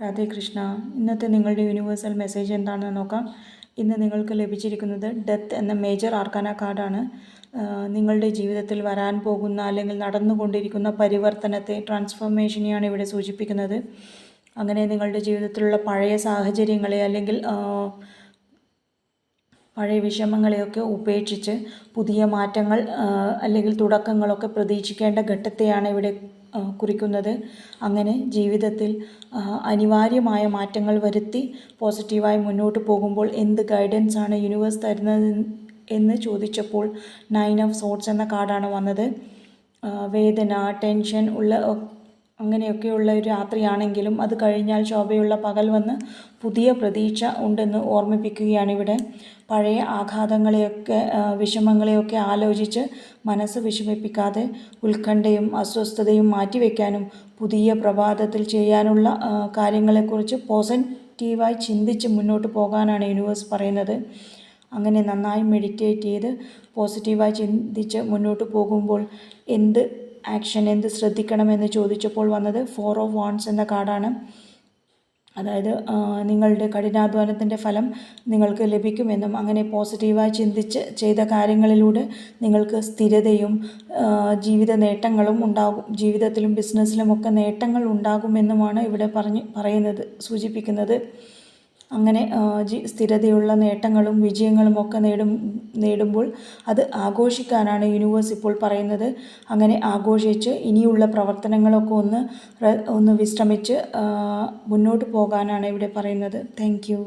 രാധേ കൃഷ്ണ. ഇന്നത്തെ നിങ്ങളുടെ universal message എന്താണെന്ന് നോക്കാം. ഇന്ന് നിങ്ങൾക്ക് ലഭിച്ചിരിക്കുന്നത് ഡെത്ത് എന്ന മേജർ ആർക്കാന കാർഡാണ്. നിങ്ങളുടെ ജീവിതത്തിൽ വരാൻ പോകുന്ന അല്ലെങ്കിൽ നടന്നുകൊണ്ടിരിക്കുന്ന പരിവർത്തനത്തെ, ട്രാൻസ്ഫോർമേഷനെയാണ് ഇവിടെ സൂചിപ്പിക്കുന്നത്. അങ്ങനെ നിങ്ങളുടെ ജീവിതത്തിലുള്ള പഴയ സാഹചര്യങ്ങളെ അല്ലെങ്കിൽ പഴയ വിഷമങ്ങളെയൊക്കെ ഉപേക്ഷിച്ച് പുതിയ മാറ്റങ്ങൾ അല്ലെങ്കിൽ തുടക്കങ്ങളൊക്കെ പ്രതീക്ഷിക്കേണ്ട ഘട്ടത്തെയാണ് ഇവിടെ കുറിക്കുന്നത്. അങ്ങനെ ജീവിതത്തിൽ അനിവാര്യമായ മാറ്റങ്ങൾ വരുത്തി പോസിറ്റീവായി മുന്നോട്ട് പോകുമ്പോൾ എന്ത് ഗൈഡൻസ് ആണ് യൂണിവേഴ്സ് തരുന്നത് എന്ന് ചോദിച്ചപ്പോൾ 9 ഓഫ് സോർട്സ് എന്ന കാർഡാണ് വന്നത്. വേദന, ടെൻഷൻ അങ്ങനെയൊക്കെയുള്ള ഒരു രാത്രിയാണെങ്കിലും അത് കഴിഞ്ഞാൽ ശോഭയുള്ള പകൽ വന്ന് പുതിയ പ്രതീക്ഷ ഉണ്ടെന്ന് ഓർമ്മിപ്പിക്കുകയാണ് ഇവിടെ. പഴയ ആഘാതങ്ങളെയൊക്കെ വിഷമങ്ങളെയൊക്കെ ആലോചിച്ച് മനസ്സ് വിഷമിപ്പിക്കാതെ ഉത്കണ്ഠയും അസ്വസ്ഥതയും മാറ്റിവെക്കാനും പുതിയ പ്രഭാതത്തിൽ ചെയ്യാനുള്ള കാര്യങ്ങളെക്കുറിച്ച് പോസിറ്റീവായി ചിന്തിച്ച് മുന്നോട്ട് പോകാനാണ് യൂണിവേഴ്സ് പറയുന്നത്. അങ്ങനെ നന്നായി മെഡിറ്റേറ്റ് ചെയ്ത് പോസിറ്റീവായി ചിന്തിച്ച് മുന്നോട്ട് പോകുമ്പോൾ എന്ത് ശ്രദ്ധിക്കണമെന്ന് ചോദിച്ചപ്പോൾ വന്നത് 4 ഓഫ് വാണ്ട്സ് എന്ന കാർഡാണ്. അതായത് നിങ്ങളുടെ കഠിനാധ്വാനത്തിൻ്റെ ഫലം നിങ്ങൾക്ക് ലഭിക്കുമെന്നും അങ്ങനെ പോസിറ്റീവായി ചിന്തിച്ച് ചെയ്ത കാര്യങ്ങളിലൂടെ നിങ്ങൾക്ക് സ്ഥിരതയും ജീവിത നേട്ടങ്ങളും ഉണ്ടാകും, ജീവിതത്തിലും ബിസിനസ്സിലുമൊക്കെ നേട്ടങ്ങൾ ഉണ്ടാകുമെന്നുമാണ് ഇവിടെ സൂചിപ്പിക്കുന്നത്. അങ്ങനെ സ്ഥിരതയുള്ള നേട്ടങ്ങളും വിജയങ്ങളും ഒക്കെ നേടുമ്പോൾ അത് ആഘോഷിക്കാനാണ് യൂണിവേഴ്സ് ഇപ്പോൾ പറയുന്നത്. അങ്ങനെ ആഘോഷിച്ച് ഇനിയുള്ള പ്രവർത്തനങ്ങളൊക്കെ ഒന്ന് വിശ്രമിച്ച് മുന്നോട്ട് പോകാനാണ് ഇവിടെ പറയുന്നത്. Thank you.